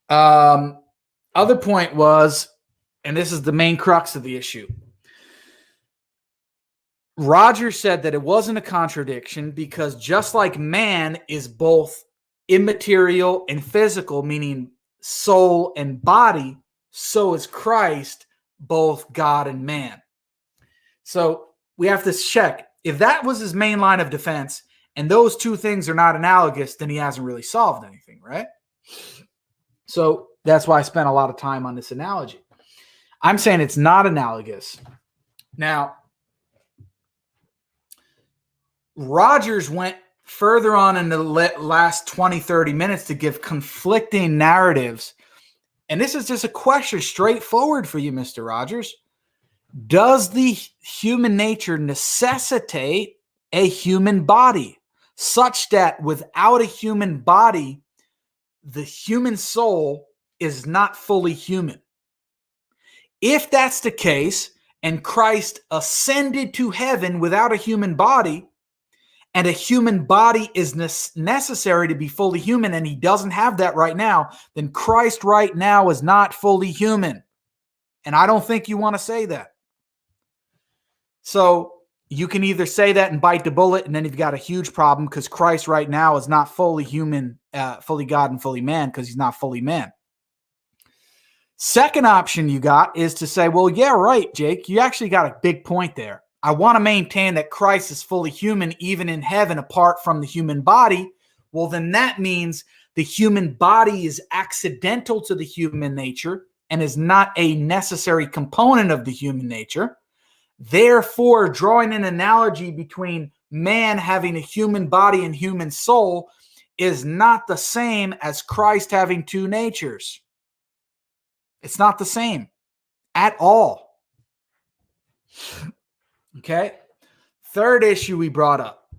Other point was, and this is the main crux of the issue, Roger said that it wasn't a contradiction because just like man is both immaterial and physical, meaning soul and body, so is Christ both God and man. So we have to check. If that was his main line of defense and those two things are not analogous, then he hasn't really solved anything, right? So that's why I spent a lot of time on this analogy. I'm saying it's not analogous. Now, Rogers went further on in the last 20, 30 minutes to give conflicting narratives. And this is just a question straightforward for you, Mr. Rogers. Does the human nature necessitate a human body such that without a human body, the human soul is not fully human? If that's the case, and Christ ascended to heaven without a human body, and a human body is necessary to be fully human, and he doesn't have that right now, then Christ right now is not fully human. And I don't think you want to say that. So you can either say that and bite the bullet, and then you've got a huge problem because Christ right now is not fully human, fully God and fully man, because he's not fully man. Second option you got is to say, well, yeah, right, Jake, you actually got a big point there. I want to maintain that Christ is fully human even in heaven apart from the human body. Well, then that means the human body is accidental to the human nature and is not a necessary component of the human nature. Therefore, drawing an analogy between man having a human body and human soul is not the same as Christ having two natures. It's not the same at all. Okay. Third issue we brought up.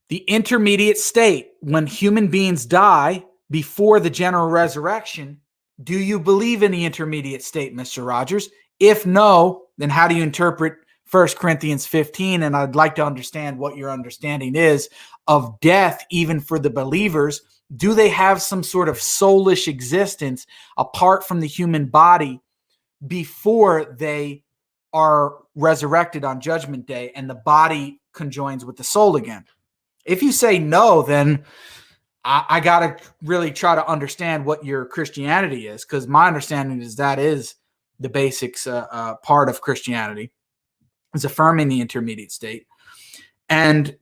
The intermediate state, when human beings die before the general resurrection. Do you believe in the intermediate state, Mr. Rogers? If no, then how do you interpret 1 Corinthians 15? And I'd like to understand what your understanding is of death, even for the believers. Do they have some sort of soulish existence apart from the human body before they are resurrected on Judgment Day and the body conjoins with the soul again? If you say no, then I got to really try to understand what your Christianity is, because my understanding is that is the basics part of Christianity, is affirming the intermediate state. And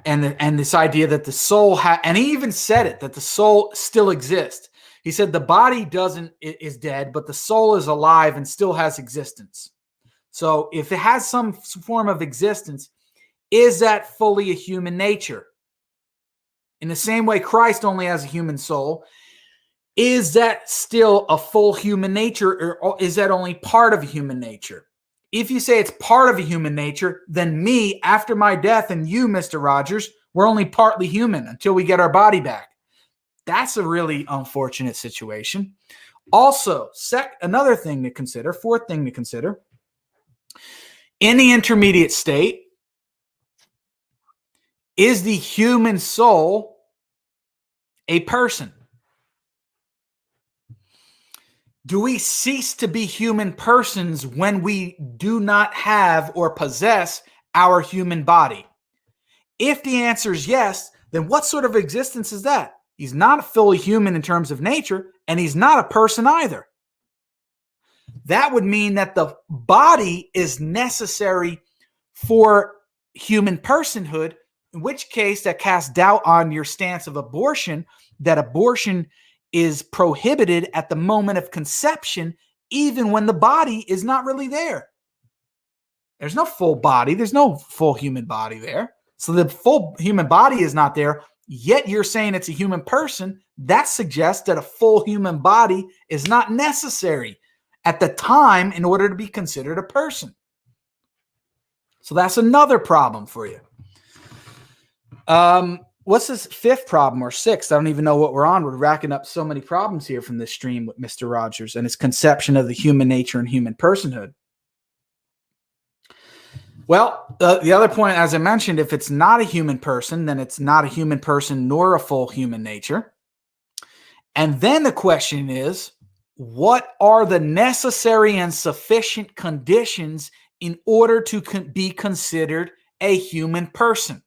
this idea that the soul and he even said it, that the soul still exists. He said the body is dead, but the soul is alive and still has existence. So if it has some form of existence, is that fully a human nature? In the same way Christ only has a human soul, is that still a full human nature, or is that only part of a human nature? If you say it's part of a human nature, then me, after my death, and you, Mr. Rogers, we're only partly human until we get our body back. That's a really unfortunate situation. Also, another thing to consider, fourth thing to consider, in the intermediate state, is the human soul a person? Do we cease to be human persons when we do not have or possess our human body? If the answer is yes, then what sort of existence is that? He's not fully human in terms of nature, and he's not a person either. That would mean that the body is necessary for human personhood, in which case that casts doubt on your stance of abortion, that abortion is prohibited at the moment of conception, even when the body is not really there. There's no full body. There's no full human body there. So the full human body is not there, yet you're saying it's a human person. That suggests that a full human body is not necessary at the time in order to be considered a person. So that's another problem for you. What's this fifth problem or sixth? I don't even know what we're on. We're racking up so many problems here from this stream with Mr. Rogers and his conception of the human nature and human personhood. Well, the other point, as I mentioned, if it's not a human person, then it's not a human person nor a full human nature. And then the question is, what are the necessary and sufficient conditions in order to be considered a human person?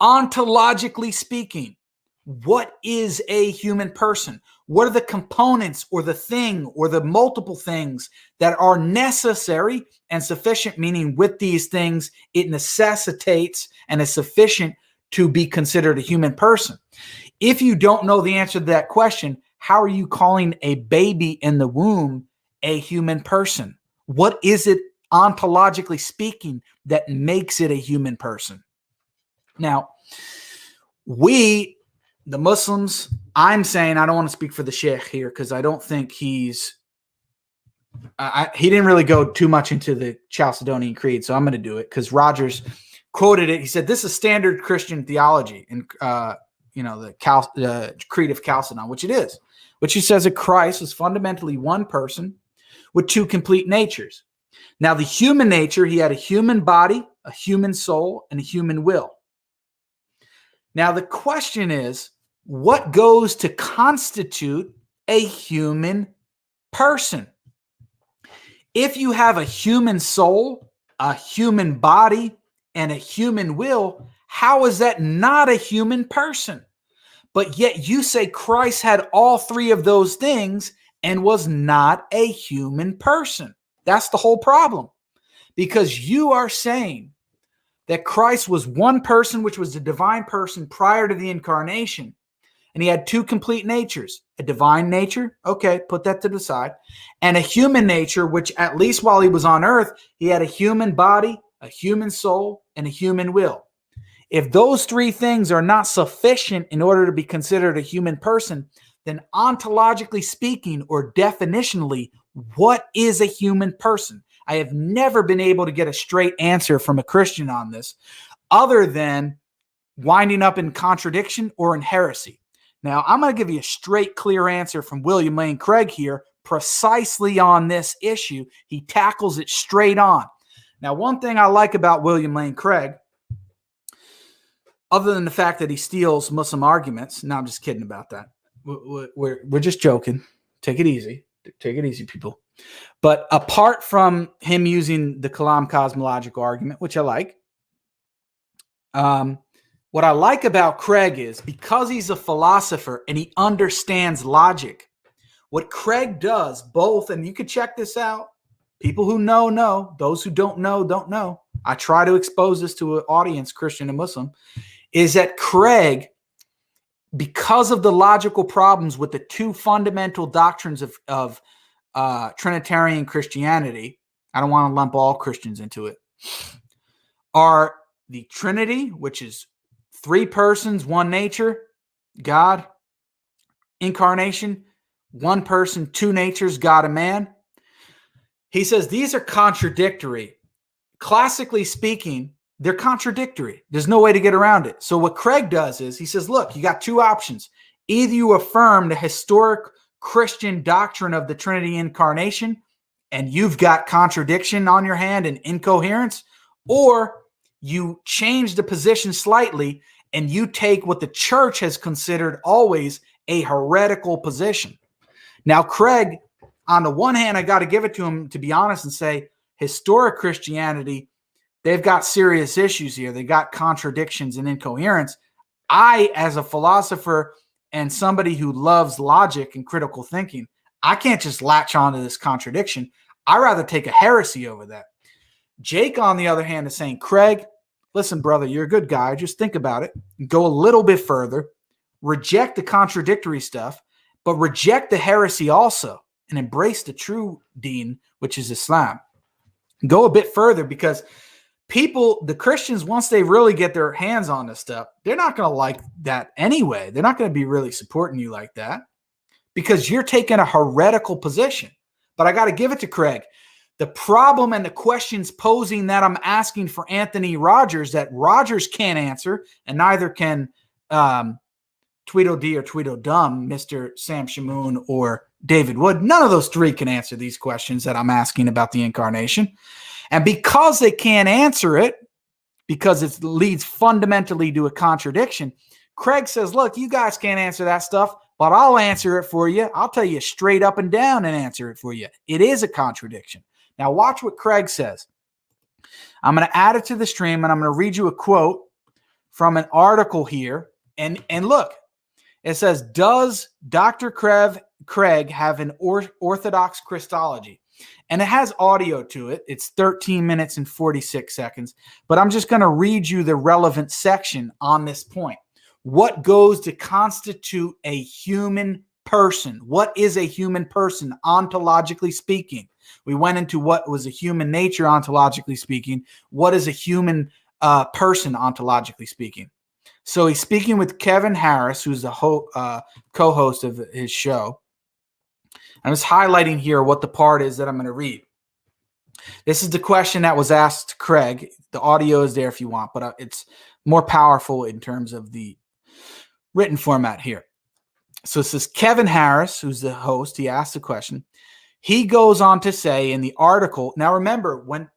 Ontologically speaking, what is a human person? What are the components or the thing or the multiple things that are necessary and sufficient, meaning with these things, it necessitates and is sufficient to be considered a human person? If you don't know the answer to that question, how are you calling a baby in the womb a human person? What is it, ontologically speaking, that makes it a human person? Now, we, the Muslims, I'm saying, I don't want to speak for the Sheikh here because I don't think he didn't really go too much into the Chalcedonian Creed, so I'm going to do it because Rogers quoted it. He said, this is standard Christian theology and the Creed of Chalcedon, which it is, which he says that Christ was fundamentally one person with two complete natures. Now, the human nature, he had a human body, a human soul, and a human will. Now, the question is, what goes to constitute a human person? If you have a human soul, a human body, and a human will, how is that not a human person? But yet you say Christ had all three of those things and was not a human person. That's the whole problem. Because you are saying that Christ was one person, which was the divine person prior to the incarnation. And he had two complete natures, a divine nature, okay, put that to the side, and a human nature, which at least while he was on earth, he had a human body, a human soul, and a human will. If those three things are not sufficient in order to be considered a human person, then ontologically speaking or definitionally, what is a human person? I have never been able to get a straight answer from a Christian on this other than winding up in contradiction or in heresy. Now, I'm going to give you a straight, clear answer from William Lane Craig here precisely on this issue. He tackles it straight on. Now, one thing I like about William Lane Craig, other than the fact that he steals Muslim arguments, no, I'm just kidding about that. We're just joking. Take it easy. Take it easy, people. But apart from him using the Kalam cosmological argument, which I like, what I like about Craig is because he's a philosopher and he understands logic, what Craig does both, and you can check this out, people who know, those who don't know. I try to expose this to an audience, Christian and Muslim, is that Craig, because of the logical problems with the two fundamental doctrines of Trinitarian Christianity, I don't want to lump all Christians into it, are the Trinity, which is three persons, one nature, God, incarnation, one person, two natures, God and man. He says these are contradictory. Classically speaking, they're contradictory. There's no way to get around it. So what Craig does is he says, look, you got two options. Either you affirm the historic Christian doctrine of the Trinity incarnation, and you've got contradiction on your hand and incoherence, or you change the position slightly and you take what the church has considered always a heretical position. Now, Craig, on the one hand, I got to give it to him, to be honest, and say historic Christianity, they've got serious issues here. They got contradictions and incoherence. I, as a philosopher and somebody who loves logic and critical thinking, I can't just latch onto this contradiction. I'd rather take a heresy over that. Jake, on the other hand, is saying, Craig, listen, brother, you're a good guy. Just think about it. Go a little bit further. Reject the contradictory stuff, but reject the heresy also and embrace the true deen, which is Islam. Go a bit further because people, the Christians, once they really get their hands on this stuff, they're not going to like that anyway. They're not going to be really supporting you like that because you're taking a heretical position. But I got to give it to Craig. The problem and the questions posing that I'm asking for Anthony Rogers that Rogers can't answer, and neither can Tweedledee or Tweedledum, Mr. Sam Shamoun or David Wood. None of those three can answer these questions that I'm asking about the incarnation. And because they can't answer it, because it leads fundamentally to a contradiction, Craig says, look, you guys can't answer that stuff. but I'll answer it for you. I'll tell you straight up and down and answer it for you. It is a contradiction. Now watch what Craig says. I'm going to add it to the stream, and I'm going to read you a quote from an article here. And look, it says, does Dr. Craig have an orthodox Christology? And it has audio to it. It's 13 minutes and 46 seconds. But I'm just going to read you the relevant section on this point. What goes to constitute a human person? What is a human person, ontologically speaking? We went into what was a human nature, ontologically speaking. What is a human person, ontologically speaking? So he's speaking with Kevin Harris, who's the co-host of his show. I'm just highlighting here what the part is that I'm going to read. This is the question that was asked to Craig. The audio is there if you want, but it's more powerful in terms of the written format here. So it says Kevin Harris, who's the host, he asked the question. He goes on to say in the article, now remember, when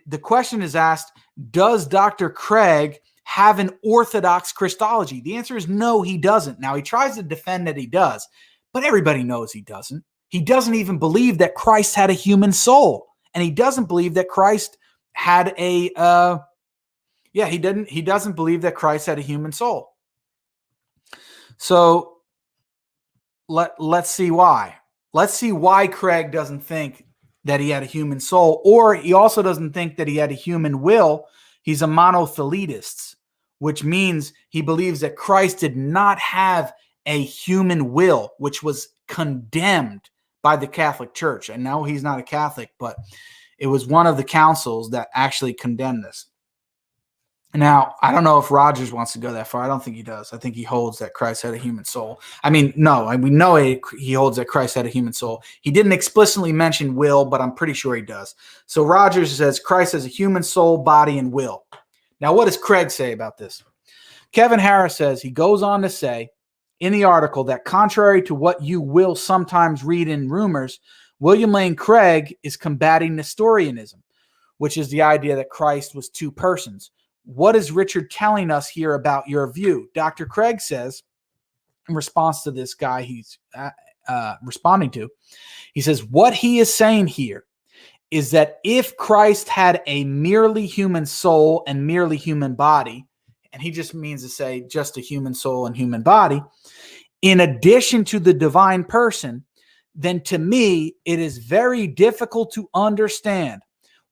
the question is asked, does Dr. Craig have an orthodox Christology? The answer is no, he doesn't. Now, he tries to defend that he does, but everybody knows he doesn't. He doesn't even believe that Christ had a human soul, and he doesn't believe that Christ had he doesn't believe that Christ had a human soul. So let's see why. Let's see why Craig doesn't think that he had a human soul, or he also doesn't think that he had a human will. He's a monotheletist, which means he believes that Christ did not have a human will, which was condemned by the Catholic Church. And now he's not a Catholic, but it was one of the councils that actually condemned this. Now, I don't know if Rogers wants to go that far. I don't think he does. I think he holds that Christ had a human soul. I mean, no, we know he holds that Christ had a human soul. He didn't explicitly mention will, but I'm pretty sure he does. So Rogers says Christ has a human soul, body, and will. Now, what does Craig say about this? Kevin Harris says, he goes on to say in the article that contrary to what you will sometimes read in rumors, William Lane Craig is combating Nestorianism, which is the idea that Christ was two persons. What is Richard telling us here about your view? Dr. Craig says, in response to this guy he's responding to, he says, what he is saying here is that if Christ had a merely human soul and merely human body, and he just means to say just a human soul and human body, in addition to the divine person, then to me, it is very difficult to understand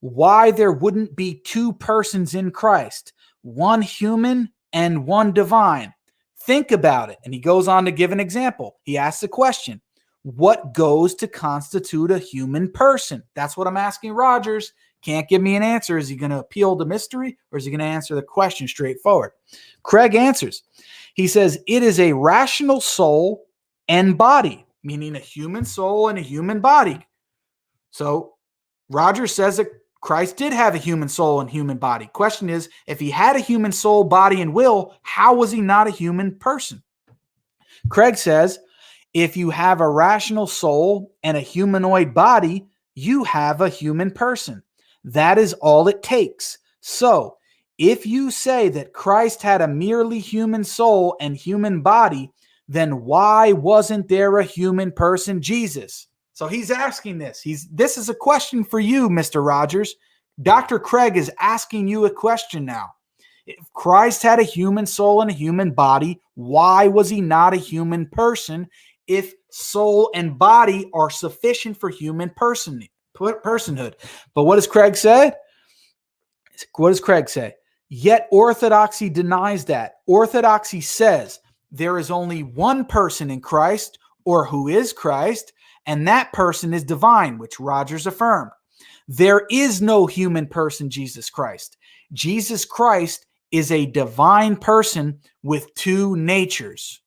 why there wouldn't be two persons in Christ, one human and one divine. Think about it. And he goes on to give an example. He asks the question, what goes to constitute a human person? That's what I'm asking Rogers. Can't give me an answer. Is he going to appeal to mystery, or is he going to answer the question straightforward? Craig answers. He says, it is a rational soul and body, meaning a human soul and a human body. So Rogers says that Christ did have a human soul and human body. Question is, if he had a human soul, body, and will, how was he not a human person? Craig says, if you have a rational soul and a humanoid body, you have a human person. That is all it takes. So, if you say that Christ had a merely human soul and human body, then why wasn't there a human person, Jesus? So he's asking this. This is a question for you, Mr. Rogers. Dr. Craig is asking you a question now. If Christ had a human soul and a human body, why was he not a human person if soul and body are sufficient for human personhood? But what does Craig say? What does Craig say? Yet orthodoxy denies that. Orthodoxy says there is only one person in Christ, or who is Christ, and that person is divine, which Rogers affirmed. There is no human person, Jesus Christ. Jesus Christ is a divine person with two natures.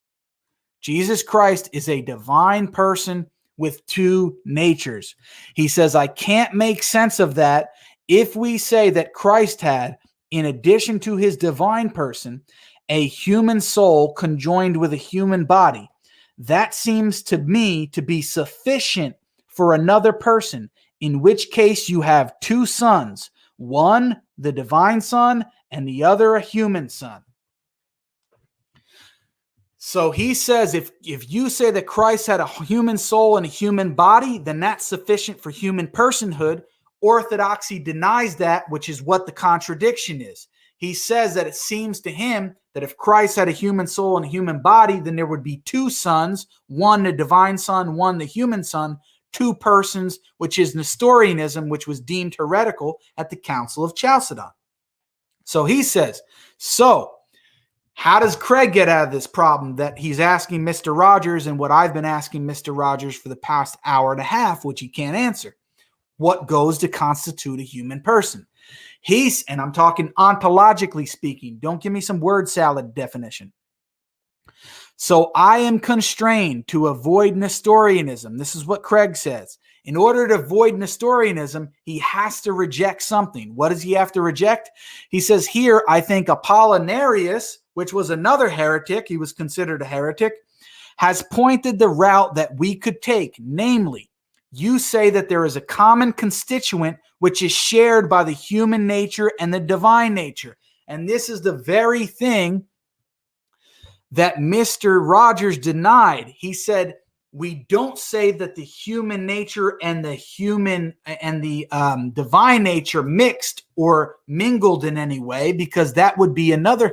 Jesus Christ is a divine person with two natures. He says, I can't make sense of that if we say that Christ had, in addition to his divine person, a human soul conjoined with a human body. That seems to me to be sufficient for another person, in which case you have two sons, one the divine son and the other a human son. So he says if you say that Christ had a human soul and a human body, then that's sufficient for human personhood. Orthodoxy denies that, which is what the contradiction is. He says that it seems to him that if Christ had a human soul and a human body, then there would be two sons, one the divine son, one the human son, two persons, which is Nestorianism, which was deemed heretical at the Council of Chalcedon. So he says, so how does Craig get out of this problem that he's asking Mr. Rogers and what I've been asking Mr. Rogers for the past hour and a half, which he can't answer? What goes to constitute a human person? And I'm talking ontologically speaking, don't give me some word salad definition. So I am constrained to avoid Nestorianism. This is what Craig says. In order to avoid Nestorianism, he has to reject something. What does he have to reject? He says here, I think Apollinarius, which was another heretic, he was considered a heretic, has pointed the route that we could take. Namely, you say that there is a common constituent which is shared by the human nature and the divine nature. And this is the very thing that Mr. Rogers denied. He said, we don't say that the human nature and the divine nature mixed or mingled in any way, because that would be another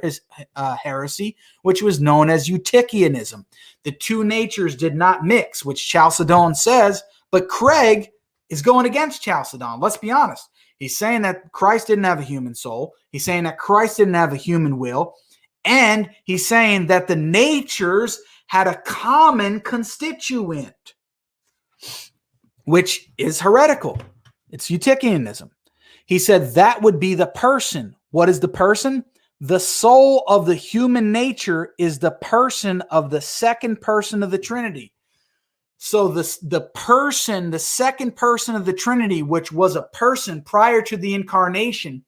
heresy, which was known as Eutychianism. The two natures did not mix, which Chalcedon says, but Craig is going against Chalcedon. Let's be honest. He's saying that Christ didn't have a human soul. He's saying that Christ didn't have a human will. And he's saying that the natures had a common constituent, which is heretical. It's Eutychianism. He said that would be the person. What is the person? The soul of the human nature is the person of the second person of the Trinity. So the second person of the Trinity, which was a person prior to the incarnation,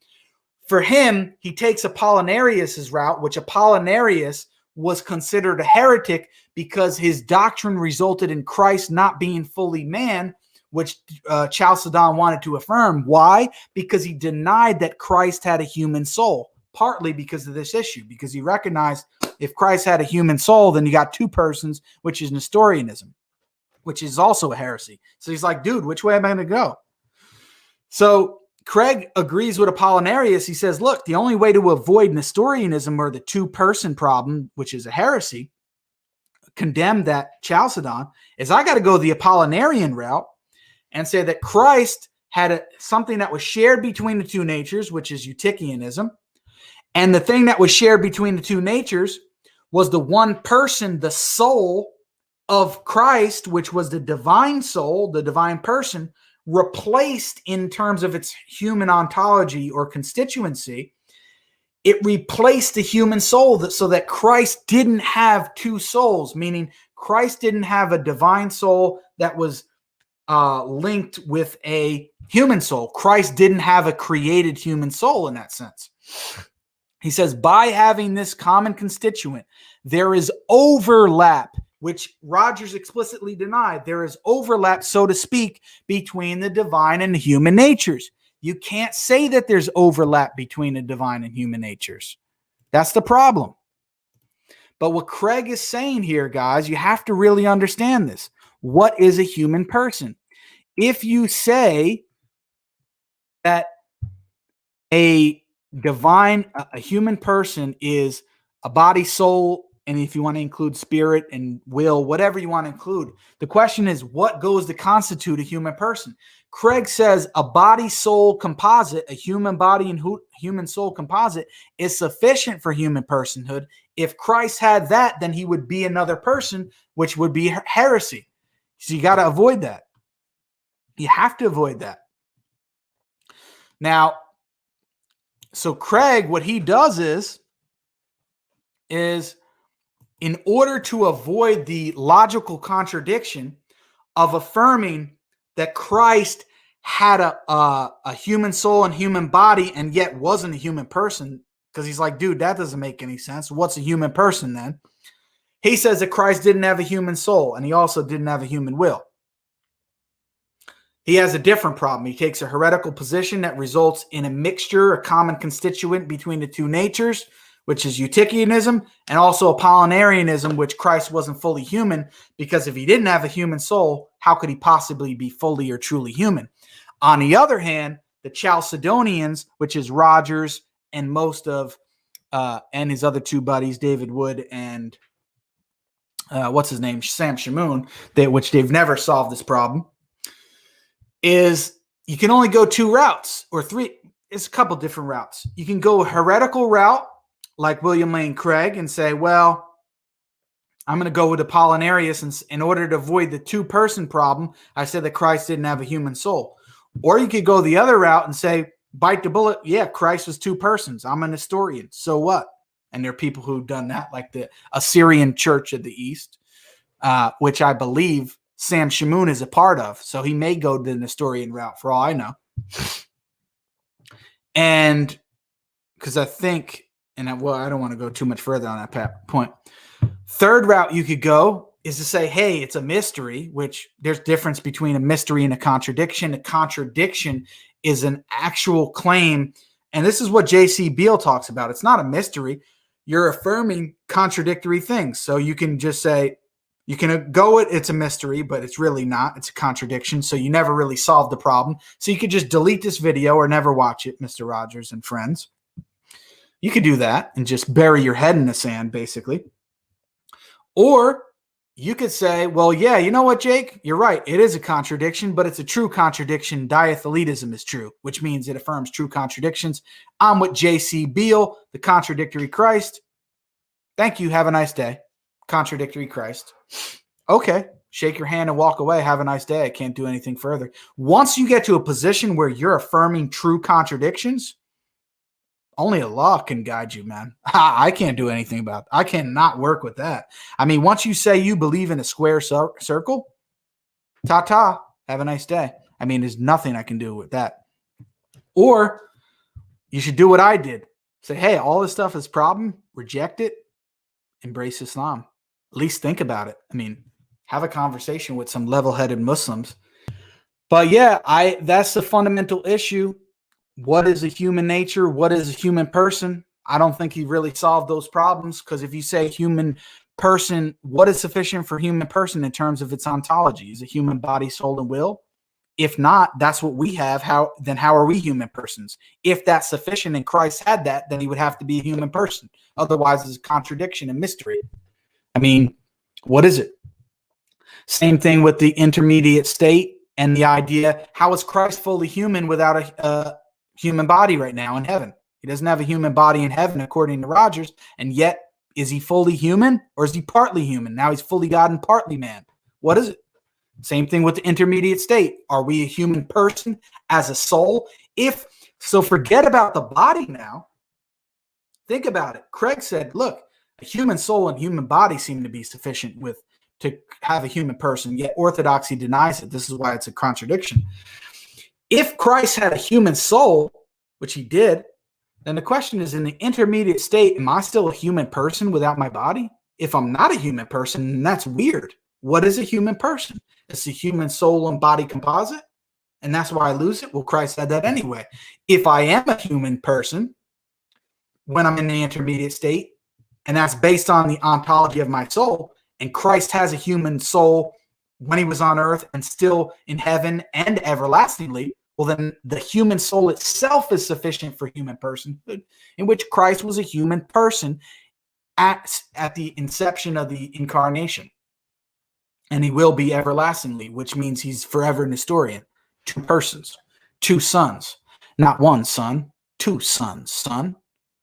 for him, he takes Apollinarius' route, which Apollinarius was considered a heretic because his doctrine resulted in Christ not being fully man, which Chalcedon wanted to affirm. Why? Because he denied that Christ had a human soul, partly because of this issue, because he recognized if Christ had a human soul, then you got two persons, which is Nestorianism, which is also a heresy. So he's like, dude, which way am I going to go? So Craig agrees with Apollinarius. He says, look, the only way to avoid Nestorianism or the two-person problem, which is a heresy, condemned that Chalcedon, is I got to go the Apollinarian route and say that Christ had something that was shared between the two natures, which is Eutychianism. And the thing that was shared between the two natures was the one person, the soul of Christ, which was the divine soul, the divine person, replaced in terms of its human ontology or constituency. It replaced the human soul so that Christ didn't have two souls, meaning Christ didn't have a divine soul that was linked with a human soul. Christ didn't have a created human soul in that sense. He says, by having this common constituent, there is overlap, which Rogers explicitly denied. There is overlap, so to speak, between the divine and the human natures. You can't say that there's overlap between the divine and human natures. That's the problem. But what Craig is saying here, guys, you have to really understand this. What is a human person? If you say that a human person is a body, soul, and if you want to include spirit and will, whatever you want to include, the question is, what goes to constitute a human person? Craig says a body-soul composite, a human body and human soul composite, is sufficient for human personhood. If Christ had that, then he would be another person, which would be heresy. So you got to avoid that. You have to avoid that. Now, so Craig, what he does is in order to avoid the logical contradiction of affirming that Christ had a human soul and human body and yet wasn't a human person, because he's like, dude, that doesn't make any sense. What's a human person then? He says that Christ didn't have a human soul and he also didn't have a human will. He has a different problem. He takes a heretical position that results in a mixture, a common constituent between the two natures, which is Eutychianism, and also Apollinarianism, which Christ wasn't fully human, because if he didn't have a human soul, how could he possibly be fully or truly human? On the other hand, the Chalcedonians, which is Rogers and most of and his other two buddies, David Wood and what's his name, Sam Shamoun, which they've never solved this problem, is you can only go two routes or three. It's a couple different routes. You can go a heretical route like William Lane Craig and say, well, I'm going to go with Apollinarius, and in order to avoid the two-person problem, I said that Christ didn't have a human soul. Or you could go the other route and say, bite the bullet, yeah, Christ was two persons. I'm an historian. So what? And there are people who've done that, like the Assyrian Church of the East, which I believe Sam Shamoun is a part of. So he may go the Nestorian route for all I know. And because I think, I don't want to go too much further on that point. Third route you could go is to say, hey, it's a mystery, which there's difference between a mystery and a contradiction. A contradiction is an actual claim. And this is what J.C. Beale talks about. It's not a mystery. You're affirming contradictory things. So you can just say, you can go with it's a mystery, but it's really not. It's a contradiction. So you never really solved the problem. So you could just delete this video or never watch it, Mr. Rogers and friends. You could do that and just bury your head in the sand, basically. Or you could say, well, yeah, you know what, Jake? You're right. It is a contradiction, but it's a true contradiction. Diatheletism is true, which means it affirms true contradictions. I'm with J.C. Beale, the contradictory Christ. Thank you. Have a nice day. Contradictory Christ. Okay. Shake your hand and walk away. Have a nice day. I can't do anything further. Once you get to a position where you're affirming true contradictions, only Allah can guide you, man. I can't do anything about it. I cannot work with that. I mean, once you say you believe in a square circle, ta-ta, have a nice day. I mean, there's nothing I can do with that. Or you should do what I did. Say, hey, all this stuff is a problem. Reject it. Embrace Islam. At least think about it. I mean, have a conversation with some level-headed Muslims. But yeah, that's the fundamental issue. What is a human nature? What is a human person? I don't think he really solved those problems, because if you say human person, what is sufficient for human person in terms of its ontology? Is it human body, soul, and will? If not, that's what we have. How are we human persons? If that's sufficient and Christ had that, then he would have to be a human person. Otherwise, it's a contradiction and mystery. I mean, what is it? Same thing with the intermediate state and the idea, how is Christ fully human without a human body right now in heaven? He doesn't have a human body in heaven, according to Rogers, and yet is he fully human or is he partly human? Now he's fully God and partly man. What is it? Same thing with the intermediate state. Are we a human person as a soul? If so, forget about the body now. Think about it. Craig said, look, a human soul and human body seem to be sufficient to have a human person, yet orthodoxy denies it. This is why it's a contradiction. If Christ had a human soul, which he did, then the question is, in the intermediate state, am I still a human person without my body? If I'm not a human person, then that's weird. What is a human person? It's a human soul and body composite, and that's why I lose it? Well, Christ said that anyway. If I am a human person when I'm in the intermediate state, and that's based on the ontology of my soul, and Christ has a human soul when he was on earth and still in heaven and everlastingly, well, then the human soul itself is sufficient for human personhood, in which Christ was a human person at the inception of the incarnation. And he will be everlastingly, which means he's forever Nestorian. Two persons, two sons, not one son, two sons, son.